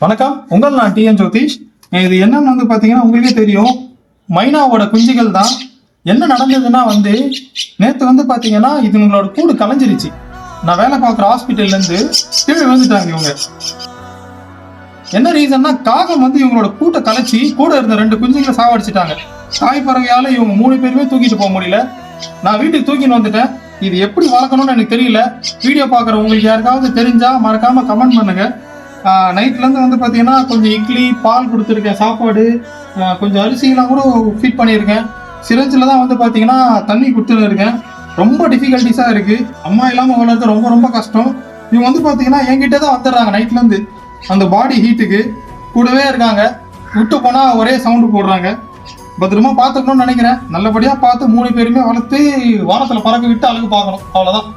வணக்கம், நான் டிஎன் ஜோதிஷ். இது என்னன்னு பார்த்தீங்கன்னா உங்களுக்கே தெரியும், மைனாவோட குஞ்சுகள் தான். என்ன நடந்ததுன்னா நேற்று பார்த்தீங்கன்னா இதுங்களோட கூடு கலைஞ்சிருச்சு. நான் வேலை பார்க்குற ஹாஸ்பிட்டல்லேருந்து கீழே விழுந்துட்டாங்க இவங்க. என்ன ரீசன்னா காகம் இவங்களோட கூட்டை கலைச்சி கூட இருந்த 2 குஞ்சுகளை சாவடிச்சிட்டாங்க. தாய் பறவையால இவங்க 3 பேருமே தூக்கிட்டு போக முடியல. நான் வீட்டுக்கு தூக்கின்னு வந்துட்டேன். இது எப்படி வளர்க்கணும்னு எனக்கு தெரியல. வீடியோ பார்க்குற உங்களுக்கு யாருக்காவது தெரிஞ்சா மறக்காம கமெண்ட் பண்ணுங்க. நைட்லேருந்து பார்த்தீங்கன்னா கொஞ்சம் இட்லி பால் கொடுத்துருக்கேன், சாப்பாடு, கொஞ்சம் அரிசிலாம் கூட ஃபீட் பண்ணியிருக்கேன். சிரஞ்சில் தான் பார்த்தீங்கன்னா தண்ணி கொடுத்துன்னு இருக்கேன். ரொம்ப டிஃபிகல்ட்டிஸாக இருக்குது. அம்மா இல்லாமல் வளர்றது ரொம்ப ரொம்ப கஷ்டம். இவங்க பார்த்தீங்கன்னா என்கிட்ட தான் வந்துடுறாங்க. நைட்லேருந்து அந்த பாடி ஹீட்டுக்கு கூடவே இருக்காங்க. விட்டு போனால் ஒரே சவுண்டு போடுறாங்க. பத்திரமா பார்த்துக்கணும்னு நினைக்கிறேன். நல்லபடியாக பார்த்து 3 பேருமே வளர்த்து வானத்தில் பறக்க விட்டு அழகு பார்க்கணும். அவ்வளோதான்.